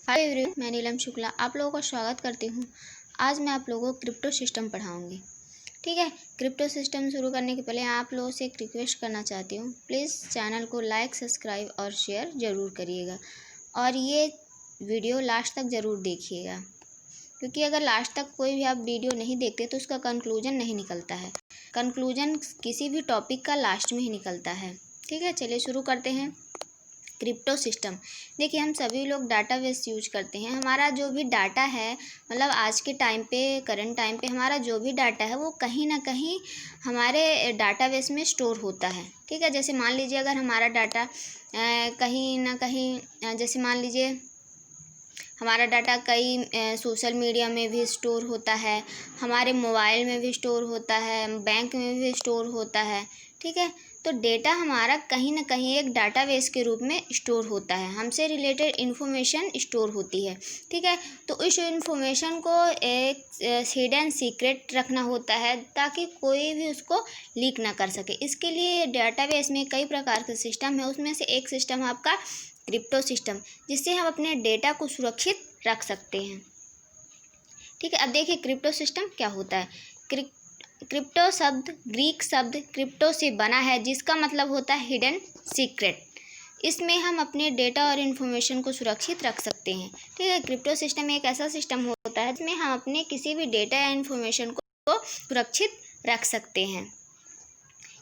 Hi everyone, मैं नीलम शुक्ला आप लोगों का स्वागत करती हूँ। आज मैं आप लोगों को क्रिप्टो सिस्टम पढ़ाऊँगी। ठीक है, क्रिप्टो सिस्टम शुरू करने के पहले आप लोगों से एक रिक्वेस्ट करना चाहती हूँ। प्लीज़ चैनल को लाइक, सब्सक्राइब और शेयर ज़रूर करिएगा और ये वीडियो लास्ट तक ज़रूर देखिएगा, क्योंकि अगर लास्ट तक कोई भी आप वीडियो नहीं देखते तो उसका कंक्लूजन नहीं निकलता है। कंक्लूजन किसी भी टॉपिक का लास्ट में ही निकलता है। ठीक है, चलिए शुरू करते हैं। क्रिप्टो सिस्टम, देखिए हम सभी लोग डाटाबेस यूज करते हैं। हमारा जो भी डाटा है, मतलब आज के टाइम पे, करंट टाइम पे हमारा जो भी डाटा है वो कहीं ना कहीं हमारे डाटाबेस में स्टोर होता है। ठीक है, जैसे मान लीजिए अगर हमारा डाटा कहीं ना कहीं, जैसे मान लीजिए हमारा डाटा कई सोशल मीडिया में भी स्टोर होता है, हमारे मोबाइल में भी स्टोर होता है, बैंक में भी स्टोर होता है। ठीक है, तो डेटा हमारा कहीं ना कहीं एक डाटाबेस के रूप में स्टोर होता है, हमसे रिलेटेड इन्फॉर्मेशन स्टोर होती है। ठीक है, तो इस इन्फॉर्मेशन को एक हिडन सीक्रेट रखना होता है ताकि कोई भी उसको लीक ना कर सके। इसके लिए डाटाबेस में कई प्रकार के सिस्टम है, उसमें से एक सिस्टम है आपका क्रिप्टो सिस्टम, जिससे हम अपने डेटा को सुरक्षित रख सकते हैं। ठीक है, अब देखिए क्रिप्टो सिस्टम क्या होता है। क्रिप्टो शब्द ग्रीक शब्द क्रिप्टो से बना है, जिसका मतलब होता है हिडन सीक्रेट। इसमें हम अपने डेटा और इन्फॉर्मेशन को सुरक्षित रख सकते हैं। ठीक है, क्रिप्टो सिस्टम एक ऐसा सिस्टम होता है जिसमें हम अपने किसी भी डेटा या इन्फॉर्मेशन को सुरक्षित रख सकते हैं।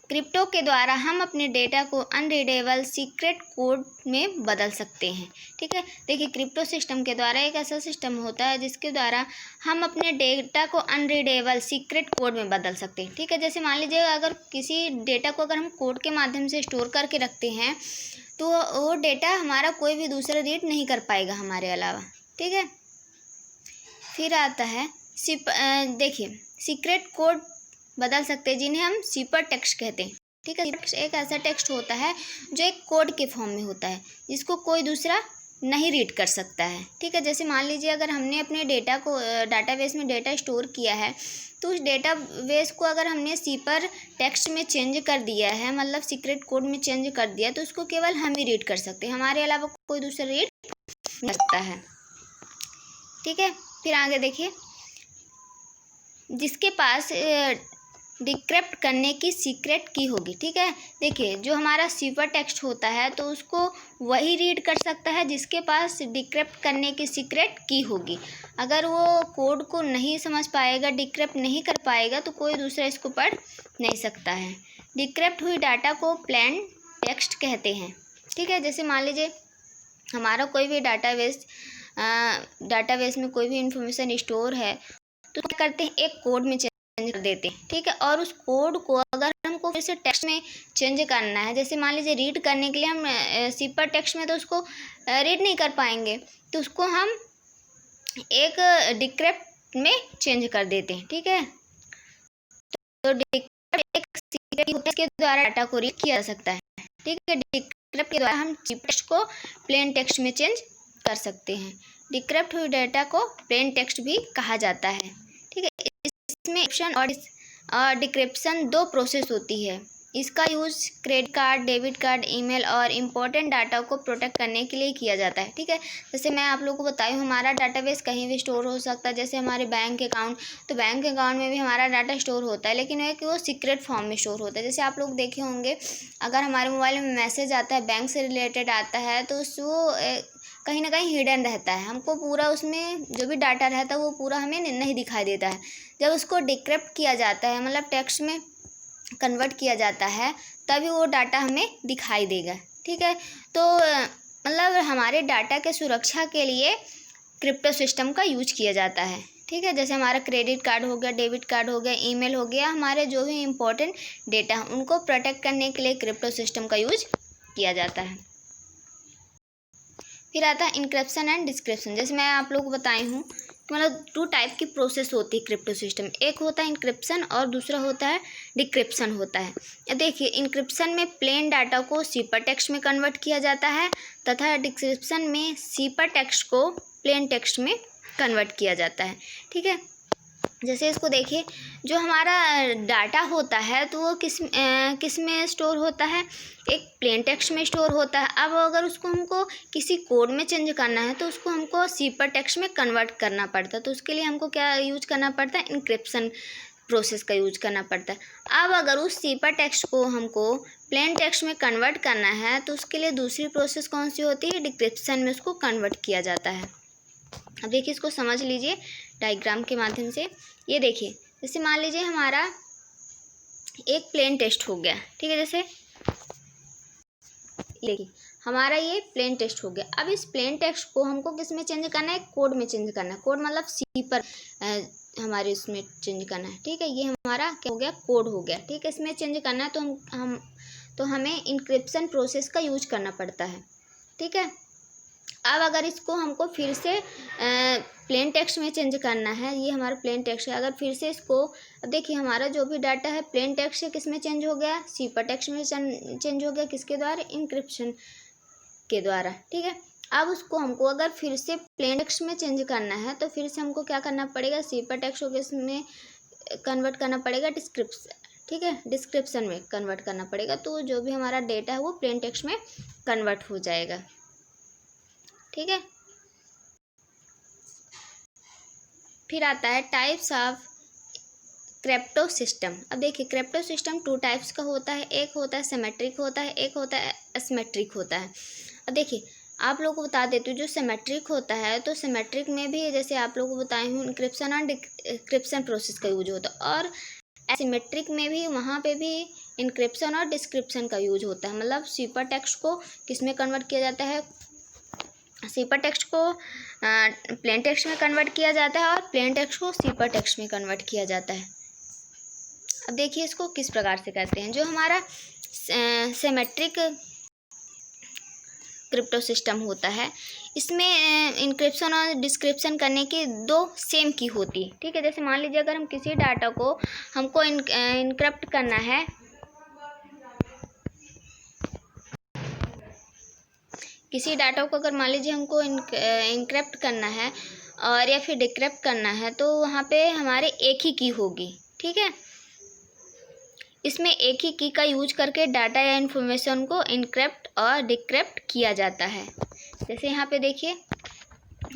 क्रिप्टो के द्वारा हम अपने डेटा को अनरीडेबल सीक्रेट कोड में बदल सकते हैं। ठीक है, देखिए क्रिप्टो सिस्टम के द्वारा एक ऐसा सिस्टम होता है जिसके द्वारा हम अपने डेटा को अनरीडेबल सीक्रेट कोड में बदल सकते हैं। ठीक है, जैसे मान लीजिए अगर किसी डेटा को अगर हम कोड के माध्यम से स्टोर करके रखते हैं तो वो डेटा हमारा कोई भी दूसरा रीड नहीं कर पाएगा हमारे अलावा। ठीक है, फिर आता है देखिए सीक्रेट कोड बदल सकते हैं, जिन्हें हम सिपर टेक्स्ट कहते हैं। ठीक है, एक ऐसा टेक्स्ट होता है जो एक कोड के फॉर्म में होता है, जिसको कोई दूसरा नहीं रीड कर सकता है। ठीक है, जैसे मान लीजिए अगर हमने अपने डेटा को डाटाबेस में डेटा स्टोर किया है, तो उस डेटाबेस को अगर हमने सिपर टेक्स्ट में चेंज कर दिया है, मतलब सीक्रेट कोड में चेंज कर दिया, तो उसको केवल हम ही रीड कर सकते हैं, हमारे अलावा कोई दूसरा रीड नहीं कर सकता है। ठीक है, फिर आगे देखिए, जिसके पास डिक्रिप्ट करने की सीक्रेट की होगी। ठीक है, देखिए जो हमारा सिपर टेक्स्ट होता है तो उसको वही रीड कर सकता है जिसके पास डिक्रिप्ट करने की सीक्रेट की होगी। अगर वो कोड को नहीं समझ पाएगा, डिक्रिप्ट नहीं कर पाएगा, तो कोई दूसरा इसको पढ़ नहीं सकता है। डिक्रिप्ट हुई डाटा को प्लेन टेक्स्ट कहते हैं। ठीक है, जैसे मान लीजिए हमारा कोई भी डाटाबेस में कोई भी इंफॉर्मेशन स्टोर है, तो क्या करते हैं, एक कोड में चेंज कर देते हैं। ठीक है, और उस कोड को अगर हमको फिर से टेक्स्ट में चेंज करना है, जैसे मान लीजिए रीड करने के लिए हम सिपर टेक्स्ट में तो उसको रीड नहीं कर पाएंगे, तो उसको हम एक डिक्रिप्ट में चेंज कर देते हैं। ठीक है, तो डिक्रिप्ट एक सीक्रेट होता है, इसके द्वारा डाटा को रीड किया जा सकता है। ठीक है, डिक्रिप्ट के द्वारा हम सिपर टेक्स्ट को प्लेन टेक्स्ट में चेंज कर सकते हैं। डिक्रिप्ट हुई डाटा को प्लेन टेक्स्ट भी कहा जाता है। ठीक है, इसमें एन्क्रिप्शन और डिक्रिप्शन दो प्रोसेस होती है। इसका use credit card, debit card, email और इम्पोर्टेंट डाटा को प्रोटेक्ट करने के लिए किया जाता है। ठीक है, जैसे मैं आप लोगों को बताई हूँ, हमारा डाटाबेस कहीं भी स्टोर हो सकता है, जैसे हमारे बैंक अकाउंट, तो बैंक अकाउंट में भी हमारा डाटा स्टोर होता है, लेकिन वो सीक्रेट फॉर्म में स्टोर होता है। जैसे आप लोग देखे होंगे, अगर हमारे मोबाइल में मैसेज आता है, बैंक से रिलेटेड आता है, तो वो कहीं ना कहीं हिडन रहता है, हमको पूरा उसमें जो भी डाटा रहता है वो पूरा हमें नहीं दिखाई देता है। जब उसको डिक्रिप्ट किया जाता है, मतलब टेक्स्ट में कन्वर्ट किया जाता है, तभी वो डाटा हमें दिखाई देगा। ठीक है, तो मतलब हमारे डाटा के सुरक्षा के लिए क्रिप्टो सिस्टम का यूज किया जाता है। ठीक है, जैसे हमारा क्रेडिट कार्ड हो गया, डेबिट कार्ड हो गया, ईमेल हो गया, हमारे जो भी इम्पोर्टेंट डेटा उनको प्रोटेक्ट करने के लिए क्रिप्टो सिस्टम का यूज किया जाता है। फिर आता है इंक्रिप्शन एंड डिस्क्रिप्शन। जैसे मैं आप लोगों को बताई हूँ, मतलब 2 टाइप की प्रोसेस होती है क्रिप्टो सिस्टम। एक होता है इंक्रिप्शन और दूसरा होता है डिक्रिप्शन होता है। देखिए इंक्रिप्शन में प्लेन डाटा को सिपर टेक्स्ट में कन्वर्ट किया जाता है, तथा डिक्रिप्शन में सिपर टेक्स्ट को प्लेन टेक्स्ट में कन्वर्ट किया जाता है। ठीक है, जैसे इसको देखिए, जो हमारा डाटा होता है तो वो किस में स्टोर होता है, एक प्लेन टेक्स्ट में स्टोर होता है। अब अगर उसको हमको किसी कोड में चेंज करना है तो उसको हमको सीपर टेक्स्ट में कन्वर्ट करना पड़ता है। तो उसके लिए हमको क्या यूज करना पड़ता है, इंक्रिप्शन प्रोसेस का यूज करना पड़ता है। अब अगर उस सीपर टेक्स्ट को हमको प्लेन टेक्स्ट में कन्वर्ट करना है तो उसके लिए दूसरी प्रोसेस कौन सी होती है, डिक्रिप्शन में उसको कन्वर्ट किया जाता है। अब देखिए, इसको समझ लीजिए डायग्राम के माध्यम से। ये देखिए, जैसे मान लीजिए हमारा एक प्लेन टेक्स्ट हो गया, ठीक है। जैसे देखिए, हमारा ये प्लेन टेक्स्ट हो गया। अब इस प्लेन टेक्स्ट को हमको किस में चेंज करना है, कोड में चेंज करना है। कोड मतलब सी पर हमारे उसमें चेंज करना है, ठीक है। ये हमारा क्या हो गया, कोड हो गया, ठीक है। इसमें चेंज करना है तो हमें इंक्रिप्शन प्रोसेस का यूज करना पड़ता है, ठीक है। अब अगर इसको हमको फिर से प्लेन टेक्स्ट में चेंज करना है, ये हमारा प्लेन टेक्स्ट है। अगर फिर से इसको, अब देखिए हमारा जो भी डाटा है प्लेन टेक्स्ट से किस में चेंज हो गया, सीपर टेक्स्ट में चेंज हो गया। किसके द्वारा, इंक्रिप्शन के द्वारा, ठीक है। अब उसको हमको अगर फिर से प्लेन टेक्स्ट में चेंज करना है तो फिर से हमको क्या करना पड़ेगा, सीपर टेक्स्ट को किसमें कन्वर्ट करना पड़ेगा, डिस्क्रिप्शन, ठीक है, डिस्क्रिप्शन में कन्वर्ट करना पड़ेगा। तो जो भी हमारा डेटा है वो प्लेन टेक्स्ट में कन्वर्ट हो जाएगा, ठीक है। फिर आता है टाइप्स ऑफ क्रिप्टो सिस्टम। अब देखिए, क्रिप्टो सिस्टम 2 टाइप्स का होता है। एक होता है सिमेट्रिक होता है, एक होता है एसिमेट्रिक होता है। अब देखिए, आप लोगों को बता देती हूँ, जो सिमेट्रिक होता है तो सिमेट्रिक में भी जैसे आप लोगों को बताई हूँ इंक्रिप्शन और डिक्रिप्शन प्रोसेस का यूज होता है, और एसिमेट्रिक में भी वहाँ पे भी इंक्रिप्शन और डिस्क्रिप्शन का यूज होता है। मतलब सीपर टेक्स्ट को किस में कन्वर्ट किया जाता है, सीपर टेक्स्ट को प्लेन टेक्स्ट में कन्वर्ट किया जाता है और प्लेन टेक्स्ट को सीपर टेक्स्ट में कन्वर्ट किया जाता है। अब देखिए इसको किस प्रकार से करते हैं। जो हमारा सिमेट्रिक क्रिप्टो सिस्टम होता है, इसमें इंक्रिप्शन और डिस्क्रिप्शन करने की 2 सेम की होती है, ठीक है। जैसे मान लीजिए अगर हम किसी डाटा को हमको इनक्रिप्ट करना है, किसी डाटा को अगर मान लीजिए हमको इनक्रिप्ट करना है और या फिर डिक्रिप्ट करना है तो वहाँ पे हमारे एक ही की होगी, ठीक है। इसमें एक ही की का यूज करके डाटा या इन्फॉर्मेशन को इनक्रिप्ट और डिक्रिप्ट किया जाता है। जैसे यहाँ पे देखिए,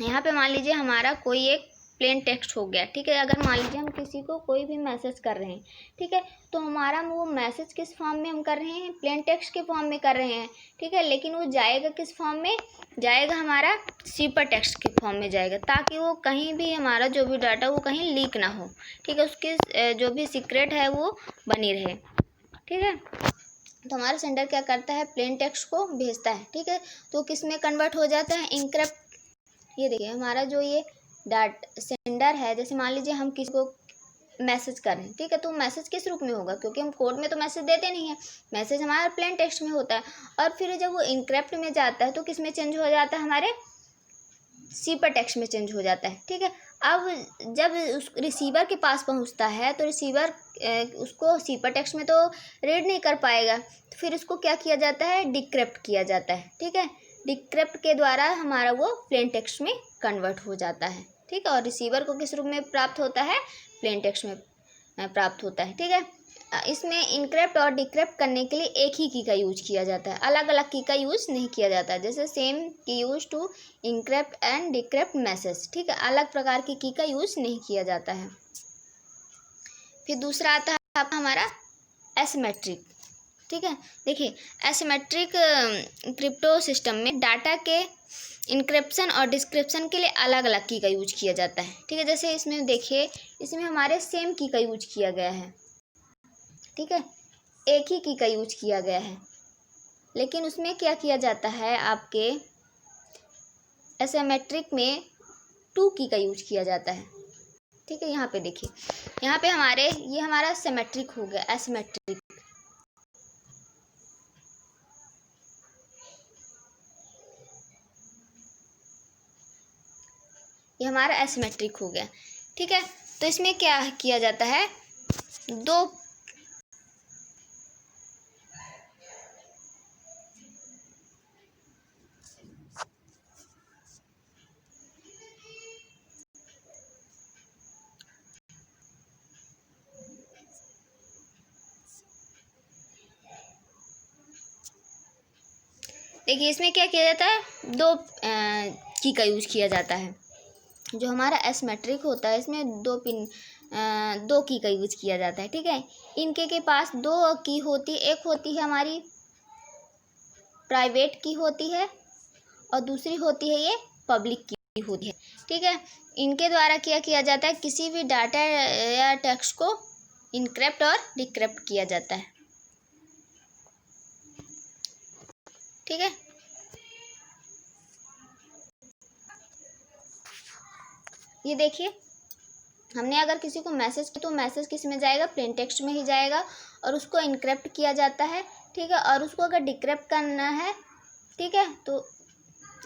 यहाँ पे मान लीजिए हमारा कोई एक प्लेन टेक्स्ट हो गया, ठीक है। अगर मान लीजिए हम किसी को कोई भी मैसेज कर रहे हैं, ठीक है, तो हमारा वो मैसेज किस फॉर्म में हम कर रहे हैं, प्लेन टेक्स्ट के फॉर्म में कर रहे हैं, ठीक है। लेकिन वो जाएगा किस फॉर्म में जाएगा, हमारा सीपर टेक्स्ट के फॉर्म में जाएगा, ताकि वो कहीं भी हमारा जो भी डाटा वो कहीं लीक ना हो, ठीक है। उसकी जो भी सीक्रेट है वो बनी रहे, ठीक है। तो हमारा सेंडर क्या करता है, प्लेन टेक्स्ट को भेजता है, ठीक है। तो किस में कन्वर्ट हो जाता है, इनक्रिप्ट। ये देखिए हमारा जो ये सेंडर है, जैसे मान लीजिए हम किसी को मैसेज कर रहे हैं, ठीक है, तो मैसेज किस रूप में होगा, क्योंकि हम कोड में तो मैसेज देते नहीं है, मैसेज हमारा प्लेन टेक्स्ट में होता है। और फिर जब वो इनक्रिप्ट में जाता है तो किस में चेंज हो जाता है, हमारे सीपर टेक्स्ट में चेंज हो जाता है, ठीक है। अब जब उस रिसीवर के पास पहुंचता है तो रिसीवर उसको सीपर टेक्स्ट में तो रीड नहीं कर पाएगा, तो फिर उसको क्या किया जाता है, डिक्रिप्ट किया जाता है, ठीक है। डिक्रिप्ट के द्वारा हमारा वो प्लेन टेक्स्ट में कन्वर्ट हो जाता है, ठीक है। और रिसीवर को किस रूप में प्राप्त होता है, प्लेन टेक्स्ट में प्राप्त होता है, ठीक है। इसमें इनक्रिप्ट और डिक्रिप्ट करने के लिए एक ही की का यूज किया जाता है, अलग अलग की का यूज नहीं किया जाता है। जैसे सेम की use to encrypt and decrypt message, ठीक है, अलग प्रकार की का यूज नहीं किया जाता है। फिर दूसरा आता है हमारा एसिमेट्रिक, ठीक है। देखिए एसिमेट्रिक क्रिप्टो सिस्टम में डाटा के इनक्रिप्शन और डिस्क्रिप्शन के लिए अलग अलग की का यूज किया जाता है, ठीक है। जैसे इसमें देखिए, इसमें हमारे सेम की का यूज किया गया है, ठीक है, एक ही की का यूज किया गया है। लेकिन उसमें क्या किया जाता है, आपके एसिमेट्रिक में 2 की का यूज किया जाता है, ठीक है। यहाँ पे देखिए, यहाँ पे ये हमारा सिमेट्रिक हो गया, एसिमेट्रिक। ये हमारा एसिमेट्रिक हो गया, ठीक है। तो इसमें क्या किया जाता है, 2 देखिए इसमें क्या किया जाता है, दो की का यूज किया जाता है। जो हमारा एसिमेट्रिक होता है इसमें दो की का यूज किया जाता है। ठीक है, इनके के पास दो की होती है, एक होती है हमारी प्राइवेट की होती है और दूसरी होती है ये पब्लिक की होती है। ठीक है, इनके द्वारा क्या किया जाता है, किसी भी डाटा या टेक्स्ट को इनक्रिप्ट और डिक्रिप्ट किया जाता है। ठीक है, ये देखिए हमने अगर किसी को मैसेज किया तो मैसेज किस में जाएगा, प्लेन टेक्स्ट में ही जाएगा और उसको इनक्रिप्ट किया जाता है। ठीक है, और उसको अगर डिक्रिप्ट करना है, ठीक है, तो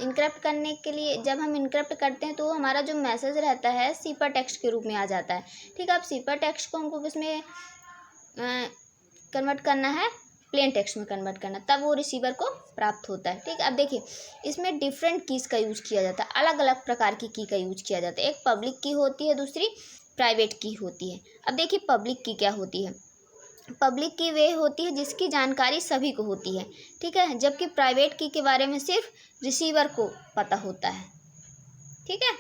इनक्रिप्ट करने के लिए जब हम इनक्रिप्ट करते हैं तो हमारा जो मैसेज रहता है सीपर टेक्स्ट के रूप में आ जाता है। ठीक है, अब सीपर टेक्स्ट को हमको किसमें कन्वर्ट करना है, प्लेन टेक्स्ट में कन्वर्ट करना, तब वो रिसीवर को प्राप्त होता है। ठीक है, अब देखिए इसमें डिफरेंट कीज़ का यूज किया जाता है, अलग अलग प्रकार की का यूज किया जाता है। एक पब्लिक की होती है, दूसरी प्राइवेट की होती है। अब देखिए पब्लिक की क्या होती है, पब्लिक की वे होती है जिसकी जानकारी सभी को होती है। ठीक है, जबकि प्राइवेट की के बारे में सिर्फ रिसीवर को पता होता है। ठीक है,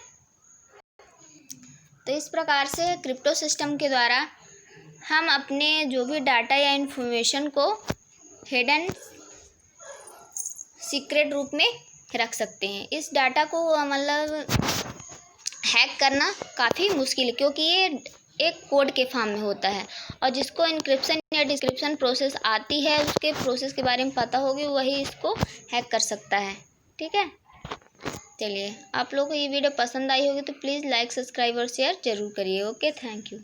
तो इस प्रकार से क्रिप्टो सिस्टम के द्वारा हम अपने जो भी डाटा या इन्फॉर्मेशन को हिडन सीक्रेट रूप में रख सकते हैं। इस डाटा को मतलब हैक करना काफ़ी मुश्किल है, क्योंकि ये एक कोड के फॉर्म में होता है और जिसको इनक्रिप्शन या डिस्क्रिप्शन प्रोसेस आती है, उसके प्रोसेस के बारे में पता होगी, वही इसको हैक कर सकता है। ठीक है, चलिए आप लोगों को ये वीडियो पसंद आई होगी तो प्लीज़ लाइक, सब्सक्राइब और शेयर ज़रूर करिए। Okay, thank you.